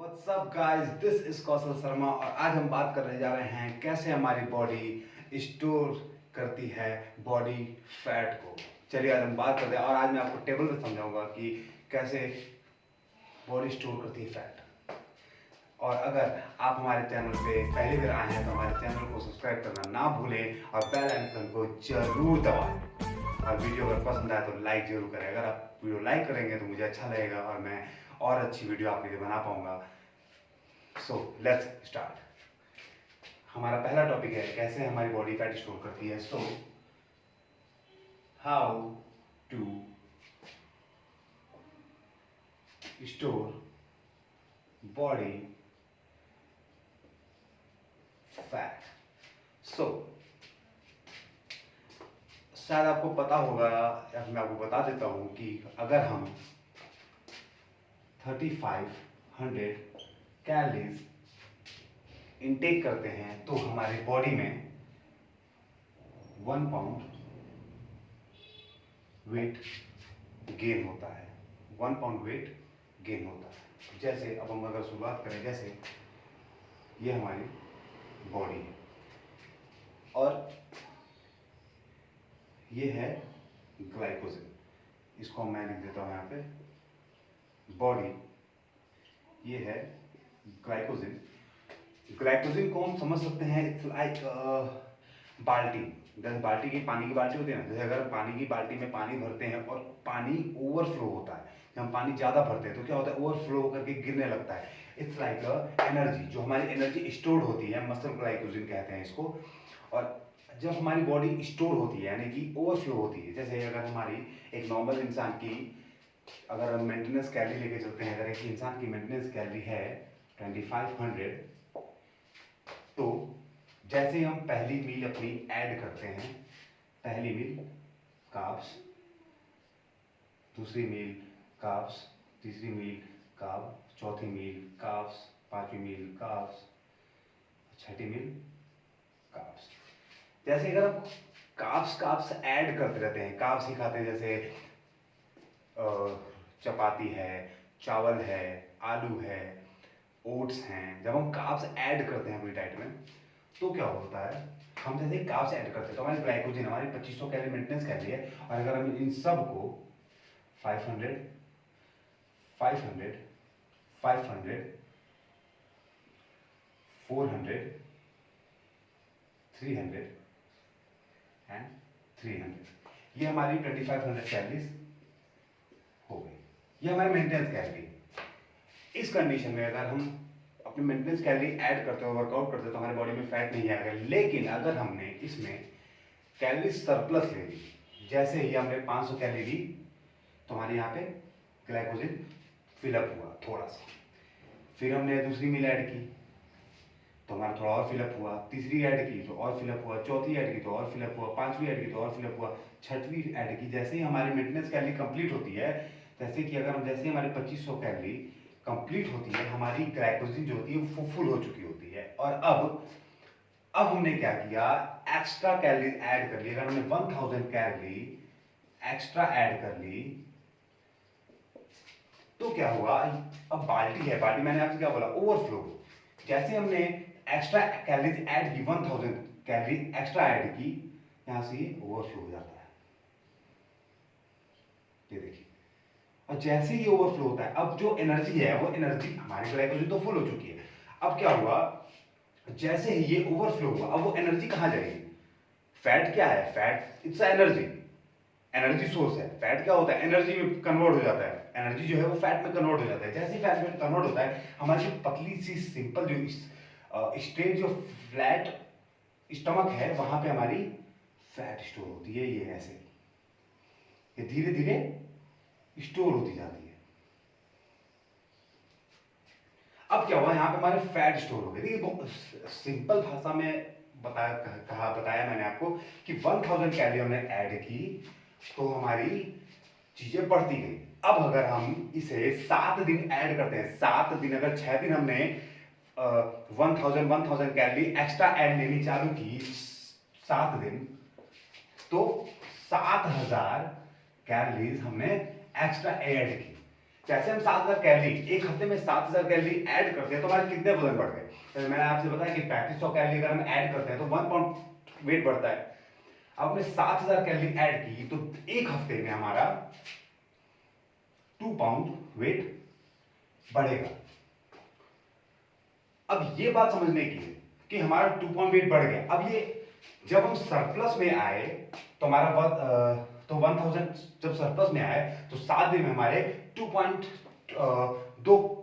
What's up guys, this is कौशल शर्मा और आज हम बात करने जा रहे हैं कैसे हमारी बॉडी स्टोर करती है बॉडी फैट को। चलिए आज हम बात करते हैं और आज मैं आपको टेबल पे समझाऊंगा कि कैसे बॉडी स्टोर करती है फैट। और अगर आप हमारे चैनल पे पहली बार आए हैं तो हमारे चैनल को सब्सक्राइब करना ना भूलें और बेल आइकन को जरूर दबाएं। और वीडियो अगर पसंद आए तो लाइक जरूर करें। अगर आप वीडियो लाइक करेंगे तो मुझे अच्छा लगेगा और मैं और अच्छी वीडियो आपके लिए बना पाऊंगा। So let's start. हमारा पहला टॉपिक है कैसे हमारी बॉडी फैट स्टोर करती है। So how to store body fat. So शायद आपको पता होगा या मैं आपको बता देता हूं कि अगर हम 3500 कैलोरीज इनटेक करते हैं तो हमारी बॉडी में 1 पाउंड वेट गेन होता है। 1 पाउंड वेट गेन होता है। जैसे अब हम अगर शुरुआत करें, जैसे ये हमारी बॉडी है और ये है ग्लाइकोजन। इसको मैं लिख देता हूं यहाँ पे बॉडी, ये है ग्लाइकोजन। ग्लाइकोजन को हम समझ सकते हैं इट्स लाइक बाल्टी। जैसे बाल्टी की पानी की बाल्टी होती है ना, जैसे अगर पानी की बाल्टी में पानी भरते हैं और पानी ओवरफ्लो होता है, जब हम पानी ज़्यादा भरते हैं तो क्या होता है, ओवरफ्लो करके गिरने लगता है। इट्स लाइक एनर्जी, जो हमारी एनर्जी स्टोर होती है, मसल ग्लाइकोजन कहते हैं इसको। और जब हमारी बॉडी स्टोर होती है यानी कि ओवरफ्लो होती है, जैसे अगर हमारी एक नॉर्मल इंसान की अगर हम मेंटेनेंस कैलोरी लेके चलते हैं, अगर एक इंसान की मेंटेनेंस कैलोरी है 2500, तो जैसे ही हम पहली मील अपनी ऐड करते हैं, पहली मील कार्ब्स, दूसरी मील कार्ब्स, तीसरी मील कार्ब, चौथी मील कार्ब्स, पांचवी मील कार्ब्स, छठी मील कार्ब्स। जैसे अगर हम कार्ब्स ऐड करते रहते हैं, कार्ब्स ही खाते हैं, जैसे चपाती है, चावल है, आलू है, ओट्स हैं। जब हम कार्ब्स ऐड करते हैं अपनी डाइट में तो क्या होता है, हम जैसे कार्ब्स ऐड करते हैं तो हमारी ग्लाइकोजन हमारी 2500 कैलोरी मेंटेनेंस कैलोरी है। और अगर हम इन सब को 500 500 500 400 300 एंड 300, ये हमारी 2500 कैलोरीज हो गई। ये हमारी मेंटेनेंस कैलोरी। इस कंडीशन में अगर हम अपनी मेंटेनेंस कैलोरी ऐड करते हो, वर्कआउट करते हो, तो हमारी बॉडी में फैट नहीं आएगा। लेकिन अगर हमने इसमें कैलोरी सरप्लस ले ली, जैसे ही हमने 500 कैलोरी ली तो हमारे यहाँ पे ग्लाइकोजन फिलअप हुआ थोड़ा सा, फिर हमने दूसरी मील ऐड की तो हमारा थोड़ा और फिलअप हुआ, तीसरी ऐड की तो और फिलअप हुआ, चौथी ऐड की तो और फिलअप हुआ, पांचवी ऐड की तो और फिलअप हुआ, छठवीं ऐड की। जैसे ही हमारी मेंटेनेंस कैलोरी कंप्लीट होती है, जैसे कि अगर हम जैसे ही हमारी 2500 कैलोरी कंप्लीट होती है, हमारी ग्लाइकोजन जो होती है वो फुल हो चुकी होती है। और अब हमने क्या किया, एक्स्ट्रा कैलोरी ऐड कर ली। अगर हमने 1000 कैलोरी एक्स्ट्रा ऐड कर ली तो क्या हुआ, अब बाल्टी है, बाल्टी मैंने आपसे क्या बोला, ओवरफ्लो। जैसे हमने एक्स्ट्रा कैलोरीज ऐड की, 1000 कैलोरी एक्स्ट्रा ऐड की, यहां से ये ओवरफ्लो हो जाता है, ये देखिए। और जैसे ही ओवरफ्लो होता है, अब जो एनर्जी है वो एनर्जी, हमारी ग्लाइकोजन तो फुल हो चुकी है। अब क्या हुआ, जैसे ही ये ओवरफ्लो हुआ, अब वो एनर्जी कहां जाएगी, फैट क्या है, fat it's energy, energy source है। फैट क्या होता है, एनर्जी में कन्वर्ट हो जाता है, एनर्जी जो है वो फैट में कन्वर्ट हो जाता है। जैसे ही फैट में कन्वर्ट होता है, हमारी जो पतली सी सिंपल जो स्ट्रेट जो फ्लैट स्टमक है, वहां पे हमारी फैट स्टोर होती है। ये ऐसे ये धीरे धीरे स्टोर होती जाती है। अब क्या हुआ, यहां पे हमारे फैट स्टोर हो गए। देखिए सिंपल भाषा में बताया मैंने आपको कि 1000 कैलोरी हमने ऐड की तो हमारी चीजें बढ़ती गई। अब अगर हम इसे 7 दिन ऐड करते हैं, 7 दिन, अगर 6 दिन हमने 1000 कैलोरी एक्स्ट्रा ऐड लेनी चालू की 7 दिन, तो 7000 कैलोरीज हमने एक्स्ट्रा ऐड की। जैसे हम 7000 कैलोरी एक हफ्ते में 7000 कैलोरी ऐड करते हैं तो हमारे कितने वजन बढ़ गए। तो मैंने आपसे बताया कि 3500 कैलोरी अगर हम ऐड करते हैं तो 1 पाउंड वेट बढ़ता है। अब हमने 7000 कैलोरी ऐड की तो एक हफ्ते में हमारा 2 पाउंड वेट बढ़ेगा। अब ये बात समझने की है कि हमारा 2 पाउंड वेट बढ़ गया। अब ये जब हम सरप्लस में आए तो हमारा तो 1000 जब सरप्लस में आए तो 7 दिन में हमारे 2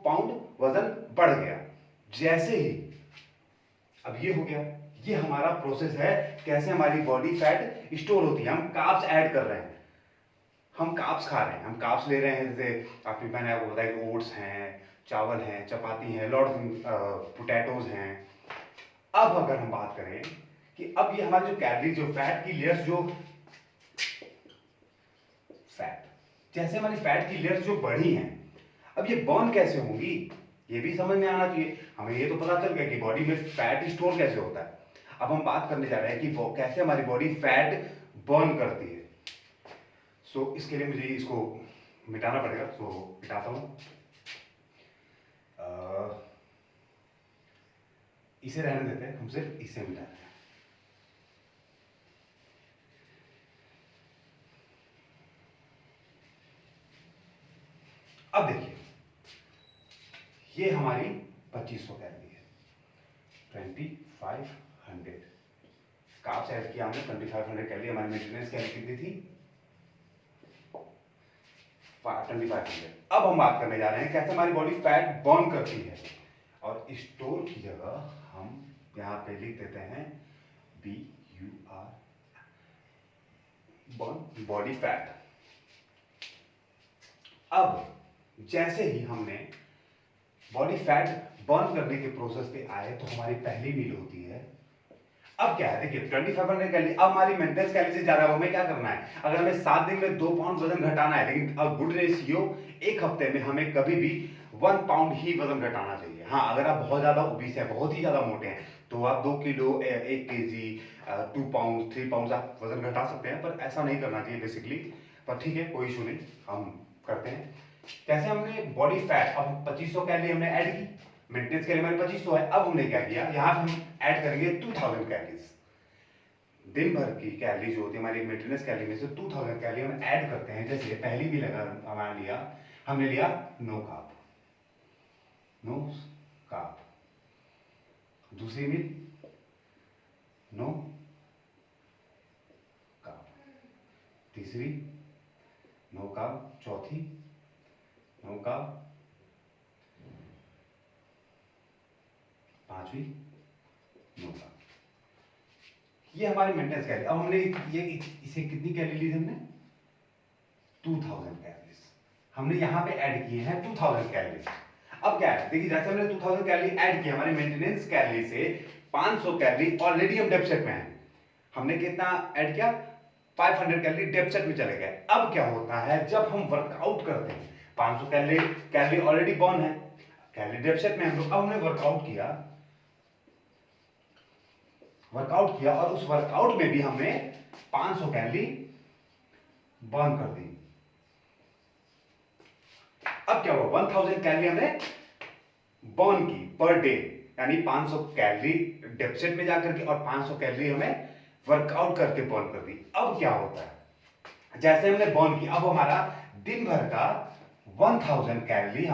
पाउंड वजन बढ़ गया। जैसे ही अब ये हो गया, ये हमारा प्रोसेस है कैसे हमारी बॉडी फैट स्टोर होती है। हम कार्ब्स ऐड कर रहे हैं, हम कार्ब्स खा रहे हैं, हम कार्ब्स ले रहे हैं। जैसे आपने मैंने आपको बताया कि ओट्स हैं, चावल हैं, चपाती हैं, लॉट पोटैटोज हैं। अब अगर हम बात करें कि अब ये हमारी जो कैलोरी जो फैट की लेयर्स जो फैट जैसे हमारी फैट की लेयर्स जो बढ़ी हैं अब ये बर्न कैसे होंगी ये भी समझ में आना चाहिए। हमें ये तो पता चल गया कि बॉडी में फैट स्टोर कैसे होता है। अब हम बात करने जा रहे हैं कि कैसे हमारी बॉडी फैट बर्न करती है। सो इसके लिए मुझे इसको मिटाना पड़ेगा। सो मिटाता हूं, इसे रहने देते हैं, हम सिर्फ इसे मिटाते हैं। अब देखिए ये हमारी 2500 कैलोरी है, 2500 कार्ब्स ऐड किया हमने 2500 कैलोरी। हमारी मेंटेनेंस कैलोरी कितनी थी 2500। अब हम बात करने जा रहे हैं कैसे हमारी बॉडी फैट बर्न करती है और स्टोर की जगह हम यहां पे लिख देते हैं BUR बर्न बॉडी फैट। अब जैसे ही हमने बॉडी फैट बर्न करने के प्रोसेस पे आए तो हमारी पहली मील होती है। अब क्या है देखिए 2500 कैलोरी, अब हमारी मेंटेनेंस कैलोरी से जा रहा है, हमें क्या करना है। अगर हमें 7 दिन में 2 पाउंड वजन घटाना है, लेकिन अब गुड रेशियो एक हफ्ते में हमें कभी भी 1 पाउंड ही वजन घटाना चाहिए। हाँ अगर आप बहुत ज्यादा ओबीस है, बहुत ही ज्यादा मोटे हैं तो आप 2 किलो 1 केजी 2 पाउंड 3 पाउंड आप वजन घटा सकते हैं, पर ऐसा नहीं करना चाहिए बेसिकली। पर ठीक है कोई इशू नहीं, हम करते हैं। कैसे हमने बॉडी फैट अब 2500 कैलोरी हमने ऐड की, मेंटेनेंस कैलोरी हमारी 2500 है। अब हमने क्या किया यहाँ पे हम ऐड करेंगे 2000 कैलोरीज। दिन भर की कैलोरी जो होती है हमारी मेंटेनेंस कैलोरी में से 2000 कैलोरी हम ऐड करते हैं। जैसे पहली मील अगर हमने लिया नो कार्ब, दूसरी मील नो कार्ब, तीसरी नो कार्ब, चौथी नो कार्ब, पांचवी नो कार्ब। ये हमारी मेंटेनेंस कैलोरी। अब हमने ये इसे कितनी कैलोरी ली हमने 2000 कैलोरीज हमने यहां पे ऐड किए हैं 2000 कैलोरीज। अब क्या है देखिए जैसे हमने 2000 कैलोरी ऐड किया, हमारी मेंटेनेंस कैलोरी से 500 कैलोरी ऑलरेडी हम डेफिसिट में हैं। हमने कितना ऐड किया 500 कैलोरी डेफिसिट में चले गए। अब क्या होता है जब हम वर्कआउट करते हैं 500 कैलोरी ऑलरेडी बर्न है, कैलोरी डेफिसिट में हम लोग। अब हमने वर्कआउट किया और उस वर्कआउट में भी हमने 500 कैलोरी बर्न कर दी। अब क्या हुआ 1000 कैलोरी हमने बर्न की पर डे, यानी 500 कैलोरी डेफिसिट में जाकर के और 500 कैलोरी हमें वर्कआउट करके बर्न कर दी। अब क्या होता है जैसे हमने बर्न की, अब हमारा दिन भर का 1000 कैलोरी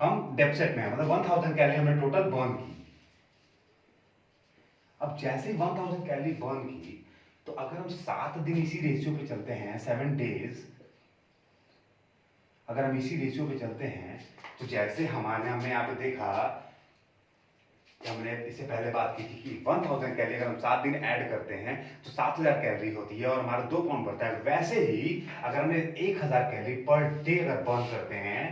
हम डेफिसिट में है, मतलब 1000 कैलोरी हमने टोटल बर्न की। अब जैसे ही 1000 कैलोरी बर्न की तो अगर हम 7 दिन इसी रेशियो पे चलते हैं 7 डेज, अगर हम इसी रेशियो पे चलते हैं तो जैसे हमने यहाँ पे देखा, हमने इससे पहले बात की थी कि 1000 कैलोरी अगर हम 7 दिन ऐड करते हैं तो 7000 कैलोरी होती है और हमारा 2 पाउंड बढ़ता है। वैसे ही अगर हमने 1000 कैलोरी पर डे अगर बर्न करते हैं,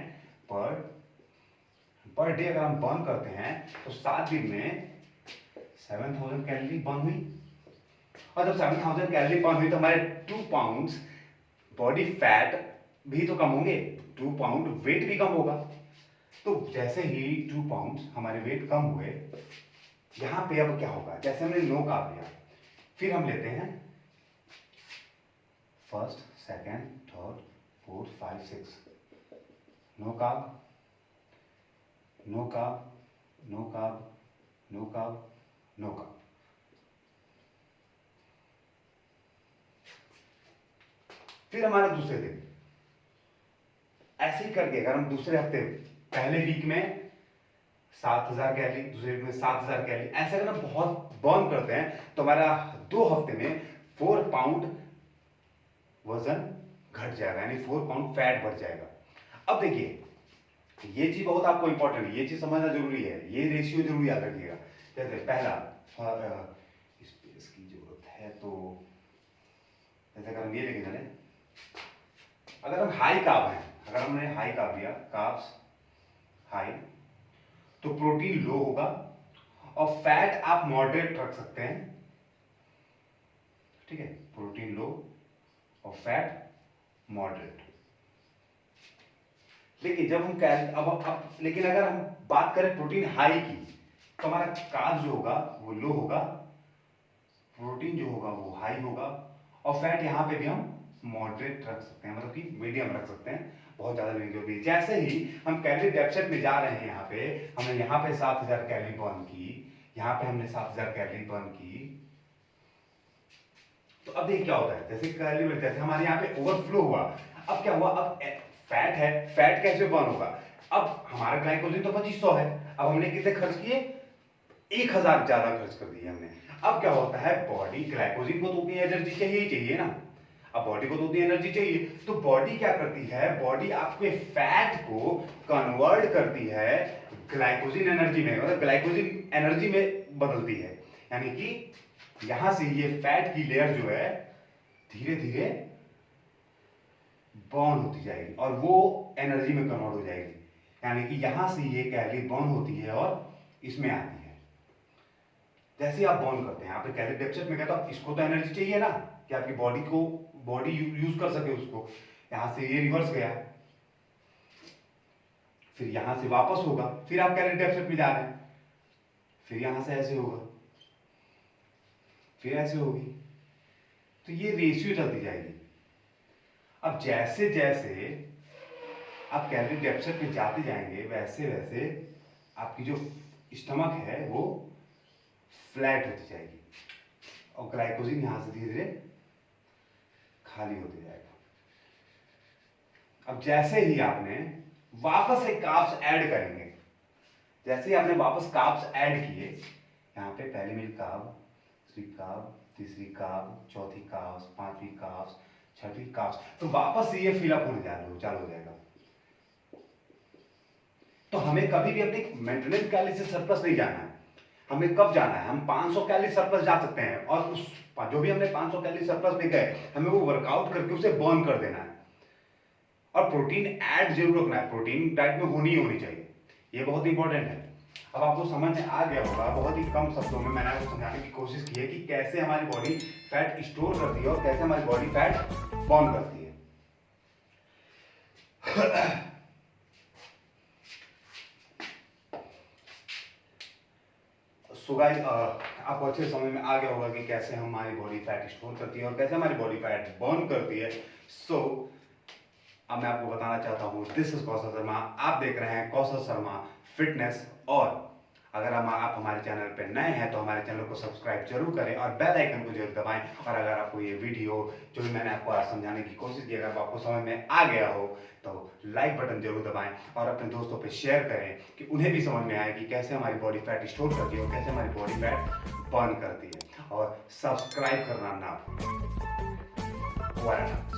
पर डे अगर हम बर्न करते हैं तो 7 दिन में 7000 कैलोरी बर्न हुई। और जब 7000 कैलोरी बर्न हुई तो हमारे 2 पाउंड्स बॉडी फैट भी तो कम होंगे, 2 पाउंड वेट भी कम होगा। तो जैसे ही 2 पाउंड्स हमारे वेट कम हुए, यहां पे अब क्या होगा जैसे हमने नो कार्ब लिया, फिर हम लेते हैं first, second, third, fourth, 5, 6 no carb, no carb, no carb, no carb, no carb. फिर हमारा दूसरे दिन ऐसे ही करके अगर हम दूसरे हफ्ते पहले वीक में 7000 कैलोरी, दूसरे वीक में 7000 कैलोरी, ऐसे अगर हम बहुत बर्न करते हैं तो हमारा 2 हफ्ते में 4 पाउंड वजन घट जाएगा, यानी 4 पाउंड फैट बढ़ जाएगा। अब देखिए ये चीज बहुत आपको इंपॉर्टेंट है, ये चीज समझना जरूरी है, ये रेशियो जरूर याद रखिएगा। जैसे पहला स्पेस की जरूरत है, तो जैसे अगर हम ये लेके चले, अगर हम हाई कार्ब हैं, अगर हमने हाई कार्ब लिया, कार्ब्स हाई, तो प्रोटीन लो होगा और फैट आप मॉडरेट रख सकते हैं, ठीक है, प्रोटीन लो और फैट मॉडरेट। लेकिन जब हम अब लेकिन अगर हम बात करें प्रोटीन हाई की, तो हमारा कार्ब जो होगा वो लो होगा, प्रोटीन जो होगा वो हाई होगा, और फैट यहां पे भी हम मॉडरेट रख सकते हैं, मतलब कि मीडियम रख सकते हैं, बहुत ज्यादा नहीं जो भी। जैसे ही हम कैलोरी डेफिसिट में जा रहे हैं, यहाँ पे हमने यहाँ पे 7000 कैलोरी बर्न की, यहाँ पे हमने 7000 कैलोरी बर्न की, तो अब देखिए क्या होता है, जैसे कैलोरी जैसे हमारे यहाँ पे ओवरफ्लो हुआ, अब क्या हुआ, अब फैट है, फैट कैसे बर्न होगा, अब हमारा ग्लाइकोजन तो 2500 है, अब हमने कितने खर्च किए, 1000 ज्यादा खर्च कर दिए हमने। अब क्या होता है, बॉडी ग्लाइकोजन को तो उतनी एनर्जी चाहिए ही चाहिए ना, अब बॉडी को तो उतनी एनर्जी चाहिए, तो बॉडी क्या करती है, बॉडी आपके फैट को कन्वर्ट करती है ग्लाइकोजन एनर्जी में, मतलब ग्लाइकोजन एनर्जी में बदलती है, यानी कि यहां से ये फैट की लेयर जो है धीरे धीरे बर्न होती जाएगी और वो एनर्जी में कन्वर्ट हो जाएगी, यानी कि यहां से ये कैलोरी बर्न होती है और इसमें आती है। जैसे आप बर्न करते हैं, आपने कैलोरी डेफिसिट में कहता इसको तो एनर्जी चाहिए ना कि आपकी बॉडी यूज कर सके उसको, यहां से ये रिवर्स गया, फिर यहां से वापस होगा, फिर आप कैलोरी डेफिसिट में जा रहे हैं, फिर यहां से ऐसे होगा, फिर ऐसे होगी, तो ये रेशियो चलती जाएगी। अब जैसे जैसे आप कैलोरी डेफिसिट में जाते जाएंगे, वैसे वैसे आपकी जो स्टमक है वो फ्लैट होती जाएगी और ग्लाइकोजन यहां से धीरे धीरे खाली होते जाएगा। अब जैसे ही आपने वापस से कार्ब्स ऐड करेंगे, जैसे ही आपने वापस कार्ब्स ऐड किए, यहाँ पे पहली मिली कार्ब, दूसरी कार्ब, तीसरी कार्ब, चौथी कार्ब्स, पांचवी कार्ब्स, छठी कार्ब्स, तो वापस से ये फिलअप होने चालू हो जाएगा। तो हमें कभी भी अपनी मेंटेनेंस कैलोरी से सरप्लस नहीं जाना है। हमें कब जाना है, हम 500 कैलोरी सरप्लस जा सकते हैं और उस जो भी हमने 500 कैलोरी सरप्लस में गए, हमें वो वर्कआउट करके उसे बर्न कर देना है और प्रोटीन ऐड जरूर रखना है, प्रोटीन डाइट में होनी चाहिए, ये बहुत इंपॉर्टेंट है। अब आपको समझ में आ गया होगा, बहुत ही कम शब्दों में मैंने आपको समझाने की कोशिश की है कि कैसे हमारी बॉडी फैट स्टोर करती है और कैसे हमारी बॉडी फैट बर्न करती है। सो गाइस, आपको अच्छे समझ में आ गया होगा कि कैसे हमारी बॉडी फैट स्टोर करती है और कैसे हमारी बॉडी फैट बर्न करती है। अब मैं आपको बताना चाहता हूँ, दिस इज कौशल शर्मा, आप देख रहे हैं कौशल शर्मा फिटनेस। और अगर आप हमारे चैनल पर नए हैं तो हमारे चैनल को सब्सक्राइब जरूर करें और बेल आइकन को जरूर दबाएं। और अगर आपको ये वीडियो जो भी मैंने आपको आज समझाने की कोशिश की, अगर आपको समझ में आ गया हो तो लाइक बटन जरूर दबाएं और अपने दोस्तों पे शेयर करें कि उन्हें भी समझ में आए कि कैसे हमारी बॉडी फैट स्टोर करती है और कैसे हमारी बॉडी फैट बर्न करती है। और सब्सक्राइब करना ना भूलें।